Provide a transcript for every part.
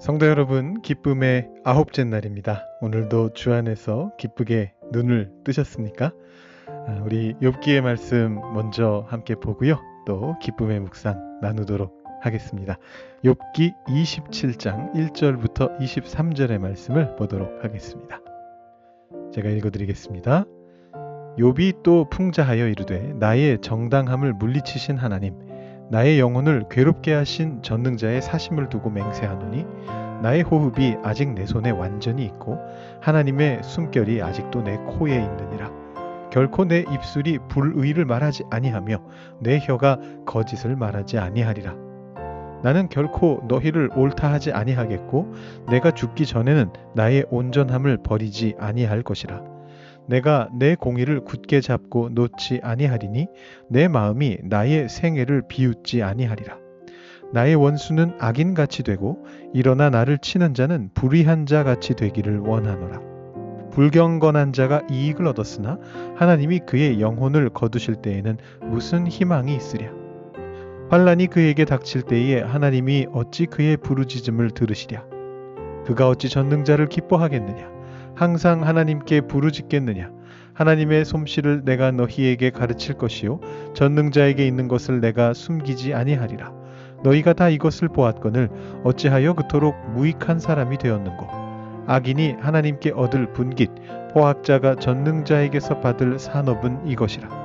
성도 여러분, 기쁨의 아홉째 날입니다. 오늘도 주 안에서 기쁘게 눈을 뜨셨습니까? 우리 욥기의 말씀 먼저 함께 보고요. 또 기쁨의 묵상 나누도록 하겠습니다. 욥기 27장 1절부터 23절의 말씀을 보도록 하겠습니다. 제가 읽어드리겠습니다. 욥이 또 풍자하여 이르되 나의 정당함을 물리치신 하나님, 나의 영혼을 괴롭게 하신 전능자의 사심을 두고 맹세하노니 나의 호흡이 아직 내 손에 완전히 있고 하나님의 숨결이 아직도 내 코에 있느니라. 결코 내 입술이 불의를 말하지 아니하며 내 혀가 거짓을 말하지 아니하리라. 나는 결코 너희를 옳다하지 아니하겠고 내가 죽기 전에는 나의 온전함을 버리지 아니할 것이라. 내가 내 공의를 굳게 잡고 놓지 아니하리니 내 마음이 나의 생애를 비웃지 아니하리라. 나의 원수는 악인같이 되고 일어나 나를 치는 자는 불의한 자같이 되기를 원하노라. 불경건한 자가 이익을 얻었으나 하나님이 그의 영혼을 거두실 때에는 무슨 희망이 있으랴. 환난이 그에게 닥칠 때에 하나님이 어찌 그의 부르짖음을 들으시랴. 그가 어찌 전능자를 기뻐하겠느냐. 항상 하나님께 부르짖겠느냐. 하나님의 솜씨를 내가 너희에게 가르칠 것이요 전능자에게 있는 것을 내가 숨기지 아니하리라. 너희가 다 이것을 보았거늘 어찌하여 그토록 무익한 사람이 되었는고. 악인이 하나님께 얻을 분깃, 포학자가 전능자에게서 받을 산업은 이것이라.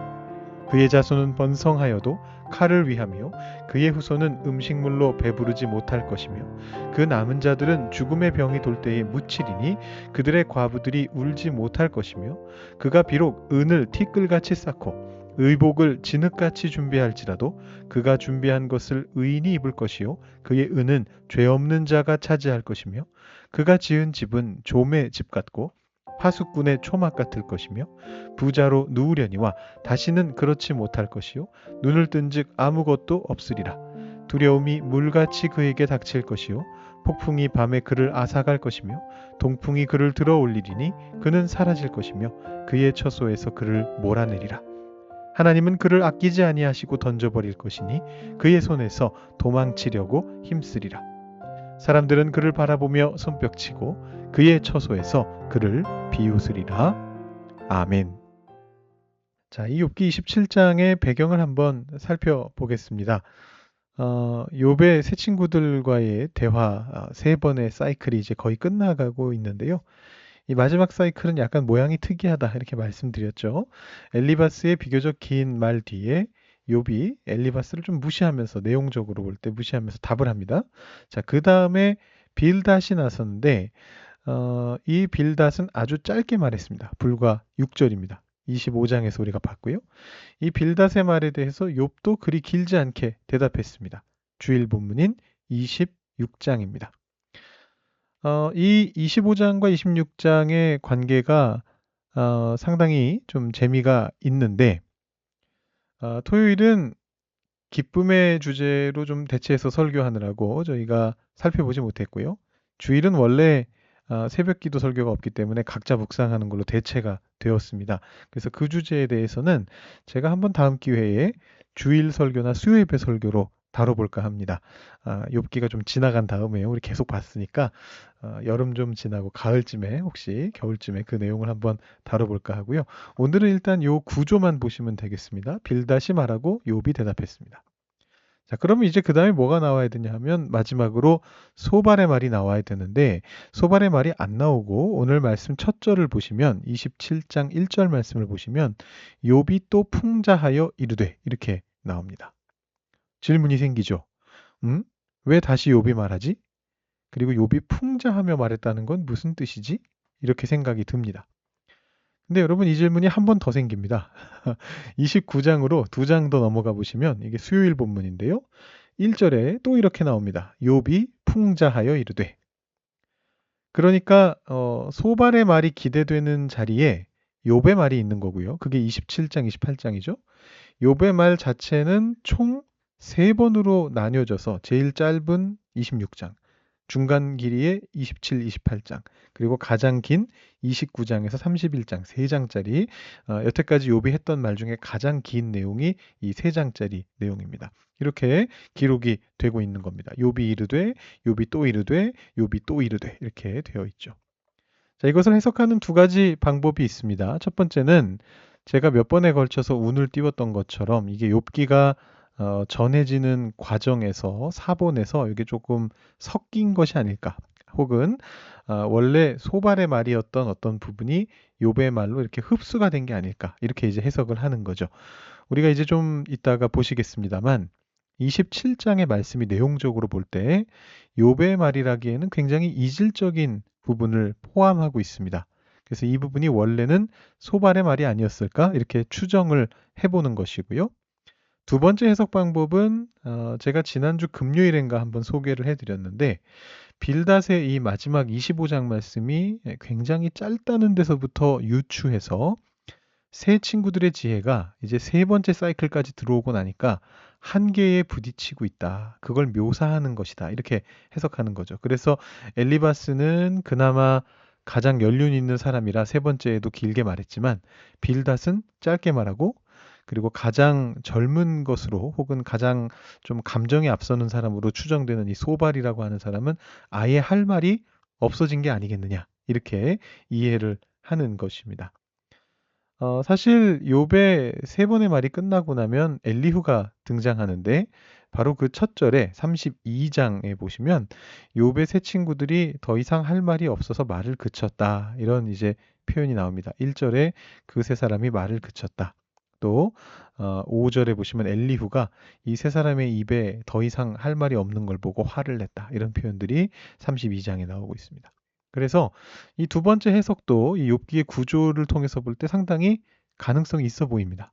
그의 자손은 번성하여도 칼을 위하며 그의 후손은 음식물로 배부르지 못할 것이며 그 남은 자들은 죽음의 병이 돌 때에 묻히리니 그들의 과부들이 울지 못할 것이며 그가 비록 은을 티끌같이 쌓고 의복을 진흙같이 준비할지라도 그가 준비한 것을 의인이 입을 것이요 그의 은은 죄 없는 자가 차지할 것이며 그가 지은 집은 좀의 집 같고 파수꾼의 초막 같을 것이며 부자로 누우려니와 다시는 그렇지 못할 것이요 눈을 뜬즉 아무것도 없으리라. 두려움이 물같이 그에게 닥칠 것이요 폭풍이 밤에 그를 앗아갈 것이며 동풍이 그를 들어올리리니 그는 사라질 것이며 그의 처소에서 그를 몰아내리라. 하나님은 그를 아끼지 아니하시고 던져버릴 것이니 그의 손에서 도망치려고 힘쓰리라. 사람들은 그를 바라보며 손뼉치고 그의 처소에서 그를 비웃으리라. 아멘. 자, 이 욥기 27장의 배경을 한번 살펴보겠습니다. 욥의 새 친구들과의 대화 세 번의 사이클이 이제 거의 끝나가고 있는데요. 이 마지막 사이클은 약간 모양이 특이하다 이렇게 말씀드렸죠. 엘리바스의 비교적 긴 말 뒤에 욥이 엘리바스를 좀 무시하면서 내용적으로 볼 때 무시하면서 답을 합니다. 자, 그 다음에 빌닷이 나섰는데 이 빌닷은 아주 짧게 말했습니다. 불과 6절입니다. 25장에서 우리가 봤고요. 이 빌닷의 말에 대해서 욥도 그리 길지 않게 대답했습니다. 주일 본문인 26장입니다. 이 25장과 26장의 관계가 상당히 좀 재미가 있는데 토요일은 기쁨의 주제로 좀 대체해서 설교하느라고 저희가 살펴보지 못했고요. 주일은 원래 새벽기도 설교가 없기 때문에 각자 묵상하는 걸로 대체가 되었습니다. 그래서 그 주제에 대해서는 제가 한번 다음 기회에 주일 설교나 수요예배 설교로 다뤄볼까 합니다. 욥기가 좀 지나간 다음에 우리 계속 봤으니까 여름 좀 지나고 가을쯤에 혹시 겨울쯤에 그 내용을 한번 다뤄볼까 하고요. 오늘은 일단 요 구조만 보시면 되겠습니다. 빌닷이 말하고 욥이 대답했습니다. 자, 그러면 이제 그 다음에 뭐가 나와야 되냐 하면 마지막으로 소발의 말이 나와야 되는데 소발의 말이 안 나오고 오늘 말씀 첫 절을 보시면 27장 1절 말씀을 보시면 욥이 또 풍자하여 이르되 이렇게 나옵니다. 질문이 생기죠. 왜 다시 욥이 말하지? 그리고 욥이 풍자하며 말했다는 건 무슨 뜻이지? 이렇게 생각이 듭니다. 근데 여러분 이 질문이 한 번 더 생깁니다. 29장으로 두 장 더 넘어가 보시면 이게 수요일 본문인데요. 1절에 또 이렇게 나옵니다. 욥이 풍자하여 이르되. 그러니까 소발의 말이 기대되는 자리에 욥의 말이 있는 거고요. 그게 27장, 28장이죠. 욥의 말 자체는 총 3번으로 나뉘어져서 제일 짧은 26장, 중간 길이의 27, 28장, 그리고 가장 긴 29장에서 31장, 3장짜리 여태까지 욥이 했던 말 중에 가장 긴 내용이 이 3장짜리 내용입니다. 이렇게 기록이 되고 있는 겁니다. 욥이 이르되, 욥이 또 이르되, 욥이 또 이르되 이렇게 되어 있죠. 자, 이것을 해석하는 두 가지 방법이 있습니다. 첫 번째는 제가 몇 번에 걸쳐서 운을 띄웠던 것처럼 이게 욥기가 전해지는 과정에서 사본에서 이게 조금 섞인 것이 아닐까, 혹은 원래 소발의 말이었던 어떤 부분이 욥의 말로 이렇게 흡수가 된 게 아닐까, 이렇게 이제 해석을 하는 거죠. 우리가 이제 좀 이따가 보시겠습니다만 27장의 말씀이 내용적으로 볼 때 욥의 말이라기에는 굉장히 이질적인 부분을 포함하고 있습니다. 그래서 이 부분이 원래는 소발의 말이 아니었을까, 이렇게 추정을 해보는 것이고요. 두 번째 해석 방법은 제가 지난주 금요일인가 한번 소개를 해드렸는데, 빌닷의 이 마지막 25장 말씀이 굉장히 짧다는 데서부터 유추해서 새 친구들의 지혜가 이제 세 번째 사이클까지 들어오고 나니까 한계에 부딪히고 있다, 그걸 묘사하는 것이다, 이렇게 해석하는 거죠. 그래서 엘리바스는 그나마 가장 연륜 있는 사람이라 세 번째에도 길게 말했지만, 빌닷은 짧게 말하고, 그리고 가장 젊은 것으로 혹은 가장 좀 감정이 앞서는 사람으로 추정되는 이 소발이라고 하는 사람은 아예 할 말이 없어진 게 아니겠느냐, 이렇게 이해를 하는 것입니다. 사실 욥의 세 번의 말이 끝나고 나면 엘리후가 등장하는데, 바로 그 첫 절에 32장에 보시면 욥의 세 친구들이 더 이상 할 말이 없어서 말을 그쳤다, 이런 이제 표현이 나옵니다. 1절에 그 세 사람이 말을 그쳤다. 또 5절에 보시면 엘리후가 이 세 사람의 입에 더 이상 할 말이 없는 걸 보고 화를 냈다, 이런 표현들이 32장에 나오고 있습니다. 그래서 이 두 번째 해석도 이 욥기의 구조를 통해서 볼 때 상당히 가능성이 있어 보입니다.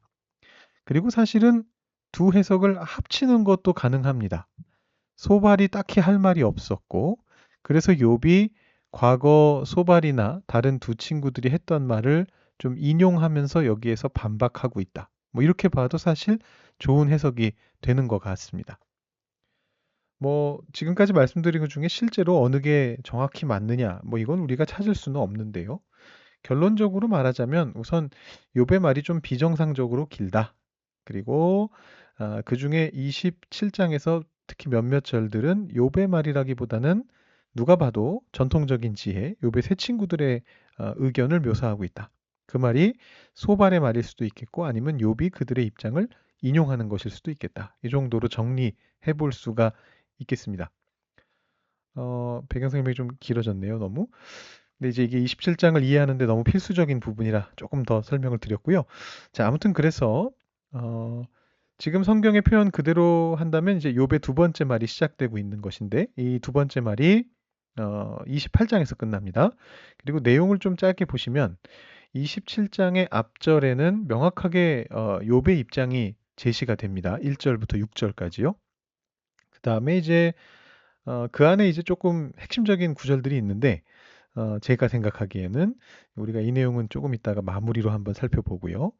그리고 사실은 두 해석을 합치는 것도 가능합니다. 소발이 딱히 할 말이 없었고, 그래서 욥이 과거 소발이나 다른 두 친구들이 했던 말을 좀 인용하면서 여기에서 반박하고 있다, 뭐 이렇게 봐도 사실 좋은 해석이 되는 것 같습니다. 뭐 지금까지 말씀드린 것 중에 실제로 어느 게 정확히 맞느냐, 뭐 이건 우리가 찾을 수는 없는데요. 결론적으로 말하자면 우선 욥의 말이 좀 비정상적으로 길다. 그리고 그 중에 27장에서 특히 몇몇 절들은 욥의 말이라기보다는 누가 봐도 전통적인 지혜, 욥의 세 친구들의 의견을 묘사하고 있다. 그 말이 소발의 말일 수도 있겠고, 아니면 욥이 그들의 입장을 인용하는 것일 수도 있겠다. 이 정도로 정리해 볼 수가 있겠습니다. 배경 설명이 좀 길어졌네요, 너무. 근데 이제 이게 27장을 이해하는데 너무 필수적인 부분이라 조금 더 설명을 드렸고요. 자, 아무튼 그래서 지금 성경의 표현 그대로 한다면 이제 욥의 두 번째 말이 시작되고 있는 것인데, 이 두 번째 말이 28장에서 끝납니다. 그리고 내용을 좀 짧게 보시면 27장의 앞절에는 명확하게 욥의 입장이 제시가 됩니다. 1절부터 6절까지요. 그 다음에 이제 그 안에 이제 조금 핵심적인 구절들이 있는데, 제가 생각하기에는 우리가 이 내용은 조금 이따가 마무리로 한번 살펴보고요.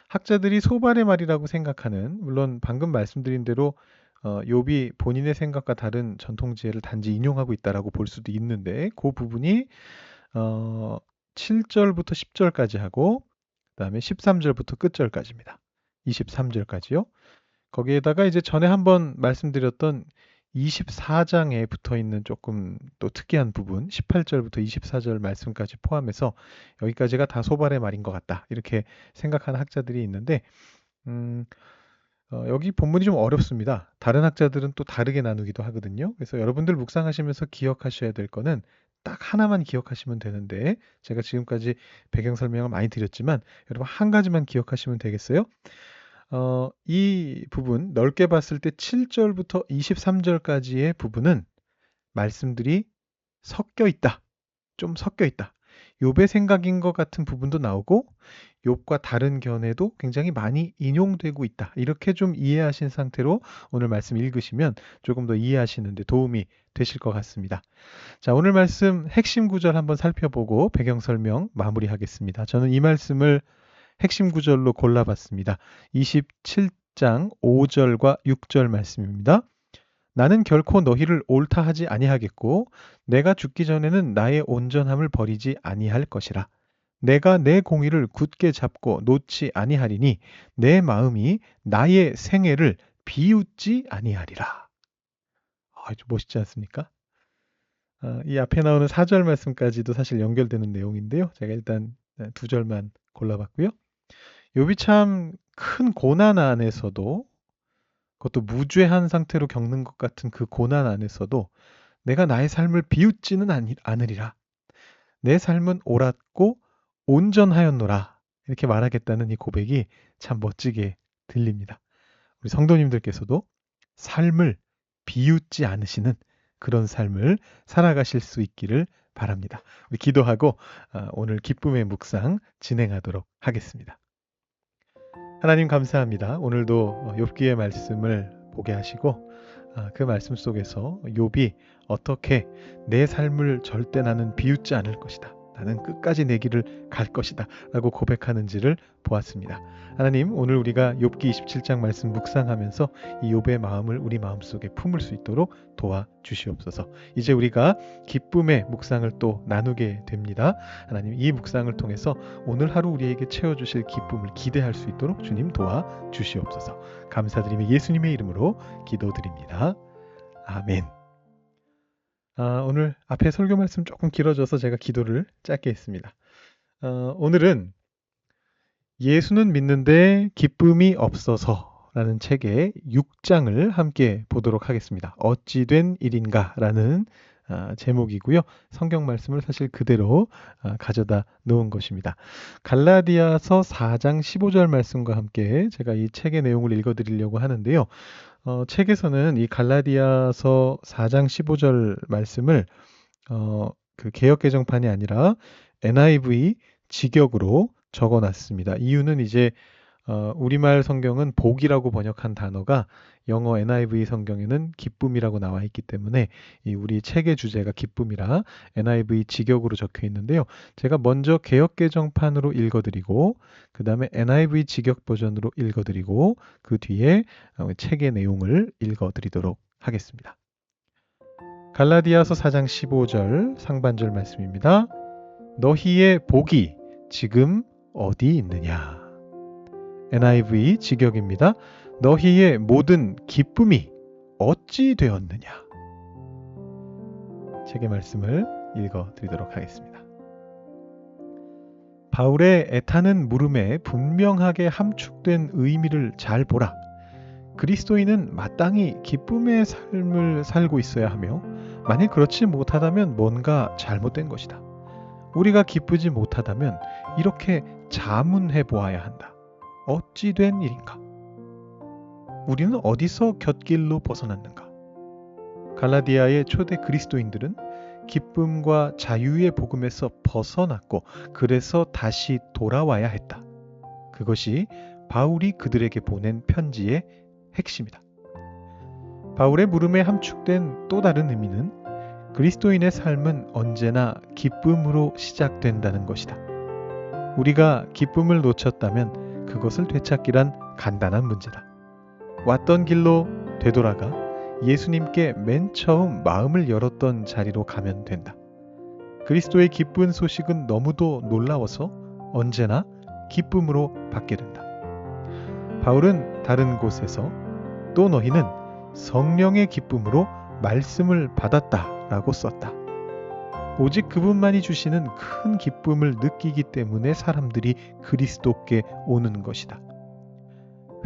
학자들이 소발의 말이라고 생각하는, 물론 방금 말씀드린 대로 욥이 본인의 생각과 다른 전통 지혜를 단지 인용하고 있다라고 볼 수도 있는데, 그 부분이 7절부터 10절까지 하고, 그다음에 13절부터 끝절까지입니다. 23절까지요. 거기에다가 이제 전에 한번 말씀드렸던 24장에 붙어 있는 조금 또 특이한 부분, 18절부터 24절 말씀까지 포함해서 여기까지가 다 소발의 말인 것 같다, 이렇게 생각하는 학자들이 있는데, 여기 본문이 좀 어렵습니다. 다른 학자들은 또 다르게 나누기도 하거든요. 그래서 여러분들 묵상하시면서 기억하셔야 될 거는 딱 하나만 기억하시면 되는데, 제가 지금까지 배경 설명을 많이 드렸지만 여러분 한 가지만 기억하시면 되겠어요? 이 부분 넓게 봤을 때 7절부터 23절까지의 부분은 말씀들이 섞여 있다. 좀 섞여 있다. 욥의 생각인 것 같은 부분도 나오고, 욥과 다른 견해도 굉장히 많이 인용되고 있다. 이렇게 좀 이해하신 상태로 오늘 말씀 읽으시면 조금 더 이해하시는 데 도움이 되실 것 같습니다. 자, 오늘 말씀 핵심 구절 한번 살펴보고 배경 설명 마무리하겠습니다. 저는 이 말씀을 핵심 구절로 골라봤습니다. 27장 5절과 6절 말씀입니다. 나는 결코 너희를 옳다 하지 아니하겠고 내가 죽기 전에는 나의 온전함을 버리지 아니할 것이라. 내가 내 공의를 굳게 잡고 놓지 아니하리니 내 마음이 나의 생애를 비웃지 아니하리라. 좀 멋있지 않습니까? 이 앞에 나오는 4절 말씀까지도 사실 연결되는 내용인데요. 제가 일단 2절만 골라봤고요. 욥이 참 큰 고난 안에서도, 그것도 무죄한 상태로 겪는 것 같은 그 고난 안에서도 내가 나의 삶을 비웃지는 않으리라. 내 삶은 옳았고 온전하였노라. 이렇게 말하겠다는 이 고백이 참 멋지게 들립니다. 우리 성도님들께서도 삶을 비웃지 않으시는 그런 삶을 살아가실 수 있기를 바랍니다. 우리 기도하고 오늘 기쁨의 묵상 진행하도록 하겠습니다. 하나님 감사합니다. 오늘도 욥기의 말씀을 보게 하시고 그 말씀 속에서 욥이 어떻게 내 삶을 절대 나는 비웃지 않을 것이다. 나는 끝까지 내 길을 갈 것이다. 라고 고백하는지를 보았습니다. 하나님, 오늘 우리가 욥기 27장 말씀 묵상하면서 이 욥의 마음을 우리 마음속에 품을 수 있도록 도와주시옵소서. 이제 우리가 기쁨의 묵상을 또 나누게 됩니다. 하나님, 이 묵상을 통해서 오늘 하루 우리에게 채워주실 기쁨을 기대할 수 있도록 주님 도와주시옵소서. 감사드리며 예수님의 이름으로 기도드립니다. 아멘. 오늘 앞에 설교 말씀 조금 길어져서 제가 기도를 짧게 했습니다. 오늘은 예수는 믿는데 기쁨이 없어서 라는 책의 6장을 함께 보도록 하겠습니다. 어찌 된 일인가 라는 제목이고요. 성경 말씀을 사실 그대로 가져다 놓은 것입니다. 갈라디아서 4장 15절 말씀과 함께 제가 이 책의 내용을 읽어드리려고 하는데요. 책에서는 이 갈라디아서 4장 15절 말씀을 그 개역개정판이 아니라 NIV 직역으로 적어놨습니다. 이유는 이제 우리말 성경은 복이라고 번역한 단어가 영어 NIV 성경에는 기쁨이라고 나와 있기 때문에 이 우리 책의 주제가 기쁨이라 NIV 직역으로 적혀 있는데요. 제가 먼저 개역개정판으로 읽어드리고 그 다음에 NIV 직역 버전으로 읽어드리고 그 뒤에 책의 내용을 읽어드리도록 하겠습니다. 갈라디아서 4장 15절 상반절 말씀입니다. 너희의 복이 지금 어디 있느냐? NIV 직역입니다. 너희의 모든 기쁨이 어찌 되었느냐? 책의 말씀을 읽어드리도록 하겠습니다. 바울의 애타는 물음에 분명하게 함축된 의미를 잘 보라. 그리스도인은 마땅히 기쁨의 삶을 살고 있어야 하며 만일 그렇지 못하다면 뭔가 잘못된 것이다. 우리가 기쁘지 못하다면 이렇게 자문해 보아야 한다. 어찌 된 일인가? 우리는 어디서 곁길로 벗어났는가? 갈라디아의 초대 그리스도인들은 기쁨과 자유의 복음에서 벗어났고 그래서 다시 돌아와야 했다. 그것이 바울이 그들에게 보낸 편지의 핵심이다. 바울의 물음에 함축된 또 다른 의미는 그리스도인의 삶은 언제나 기쁨으로 시작된다는 것이다. 우리가 기쁨을 놓쳤다면 그것을 되찾기란 간단한 문제다. 왔던 길로 되돌아가 예수님께 맨 처음 마음을 열었던 자리로 가면 된다. 그리스도의 기쁜 소식은 너무도 놀라워서 언제나 기쁨으로 받게 된다. 바울은 다른 곳에서 또 너희는 성령의 기쁨으로 말씀을 받았다 라고 썼다. 오직 그분만이 주시는 큰 기쁨을 느끼기 때문에 사람들이 그리스도께 오는 것이다.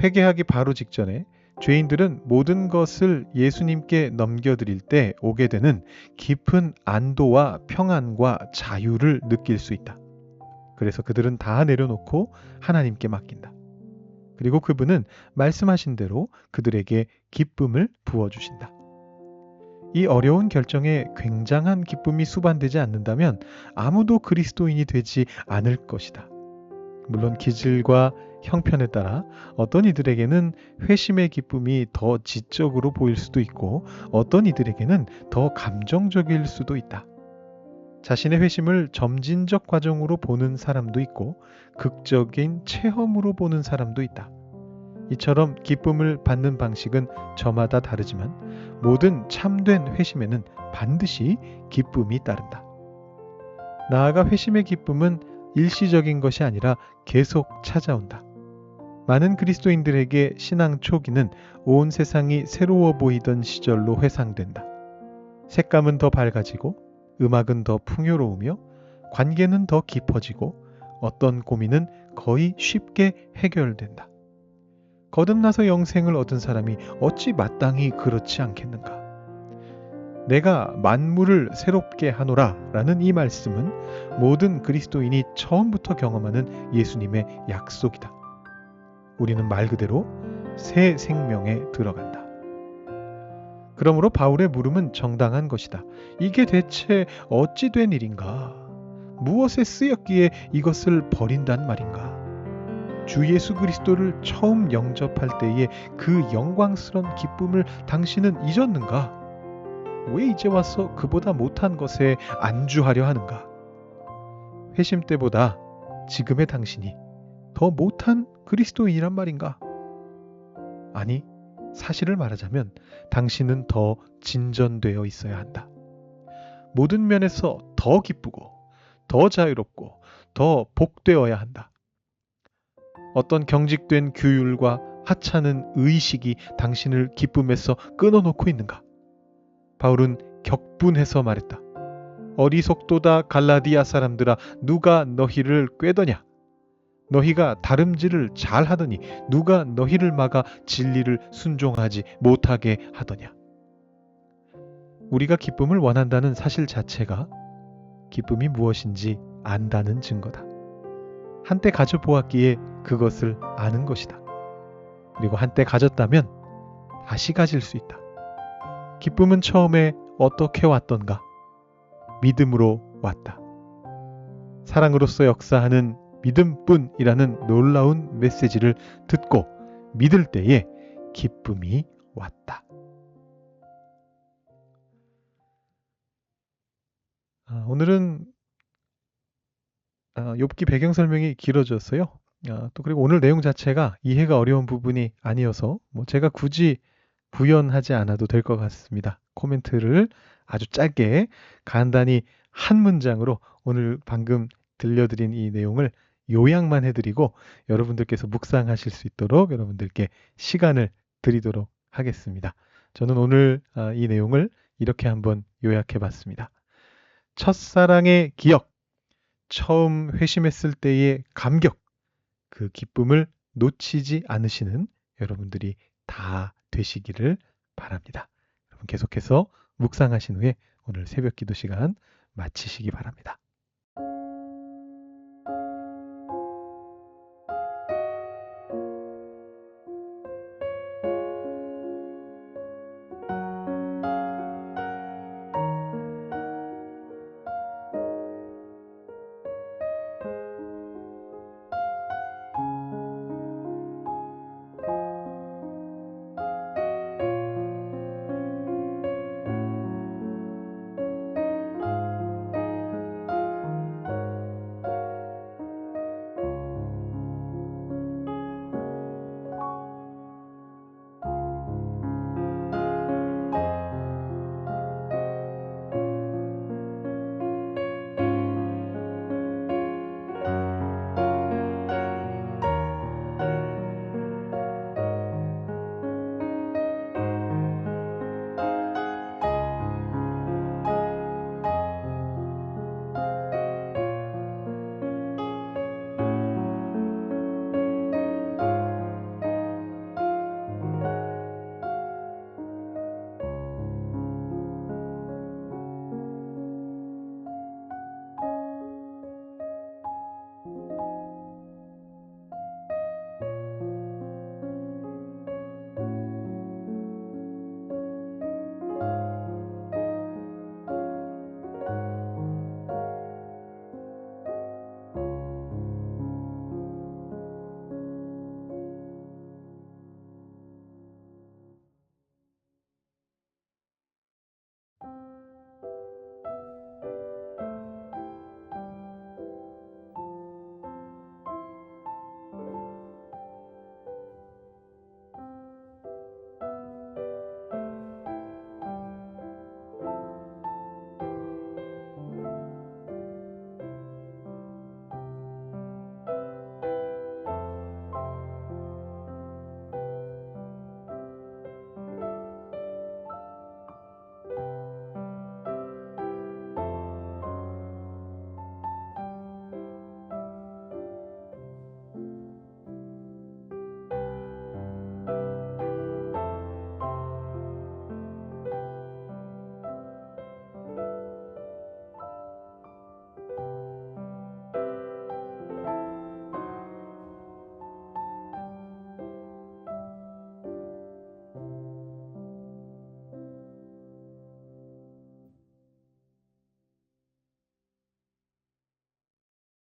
회개하기 바로 직전에 죄인들은 모든 것을 예수님께 넘겨드릴 때 오게 되는 깊은 안도와 평안과 자유를 느낄 수 있다. 그래서 그들은 다 내려놓고 하나님께 맡긴다. 그리고 그분은 말씀하신 대로 그들에게 기쁨을 부어주신다. 이 어려운 결정에 굉장한 기쁨이 수반되지 않는다면 아무도 그리스도인이 되지 않을 것이다. 물론 기질과 형편에 따라 어떤 이들에게는 회심의 기쁨이 더 지적으로 보일 수도 있고 어떤 이들에게는 더 감정적일 수도 있다. 자신의 회심을 점진적 과정으로 보는 사람도 있고 극적인 체험으로 보는 사람도 있다. 이처럼 기쁨을 받는 방식은 저마다 다르지만 모든 참된 회심에는 반드시 기쁨이 따른다. 나아가 회심의 기쁨은 일시적인 것이 아니라 계속 찾아온다. 많은 그리스도인들에게 신앙 초기는 온 세상이 새로워 보이던 시절로 회상된다. 색감은 더 밝아지고 음악은 더 풍요로우며 관계는 더 깊어지고 어떤 고민은 거의 쉽게 해결된다. 거듭나서 영생을 얻은 사람이 어찌 마땅히 그렇지 않겠는가? 내가 만물을 새롭게 하노라 라는 이 말씀은 모든 그리스도인이 처음부터 경험하는 예수님의 약속이다. 우리는 말 그대로 새 생명에 들어간다. 그러므로 바울의 물음은 정당한 것이다. 이게 대체 어찌 된 일인가? 무엇에 쓰였기에 이것을 버린단 말인가? 주 예수 그리스도를 처음 영접할 때의 그 영광스러운 기쁨을 당신은 잊었는가? 왜 이제 와서 그보다 못한 것에 안주하려 하는가? 회심 때보다 지금의 당신이 더 못한 그리스도인이란 말인가? 아니, 사실을 말하자면 당신은 더 진전되어 있어야 한다. 모든 면에서 더 기쁘고 더 자유롭고 더 복되어야 한다. 어떤 경직된 규율과 하찮은 의식이 당신을 기쁨에서 끊어놓고 있는가? 바울은 격분해서 말했다. 어리석도다 갈라디아 사람들아, 누가 너희를 꾀더냐? 너희가 다름질을 잘하더니 누가 너희를 막아 진리를 순종하지 못하게 하더냐? 우리가 기쁨을 원한다는 사실 자체가 기쁨이 무엇인지 안다는 증거다. 한때 가져보았기에 그것을 아는 것이다. 그리고 한때 가졌다면 다시 가질 수 있다. 기쁨은 처음에 어떻게 왔던가? 믿음으로 왔다. 사랑으로서 역사하는 믿음뿐이라는 놀라운 메시지를 듣고 믿을 때에 기쁨이 왔다. 오늘은 욥기 배경 설명이 길어졌어요. 또 그리고 오늘 내용 자체가 이해가 어려운 부분이 아니어서 제가 굳이 부연하지 않아도 될 것 같습니다. 코멘트를 아주 짧게 간단히 한 문장으로 오늘 방금 들려드린 이 내용을 요약만 해드리고 여러분들께서 묵상하실 수 있도록 여러분들께 시간을 드리도록 하겠습니다. 저는 오늘 이 내용을 이렇게 한번 요약해 봤습니다. 첫사랑의 기억, 처음 회심했을 때의 감격, 그 기쁨을 놓치지 않으시는 여러분들이 다 되시기를 바랍니다. 여러분 계속해서 묵상하신 후에 오늘 새벽 기도 시간 마치시기 바랍니다.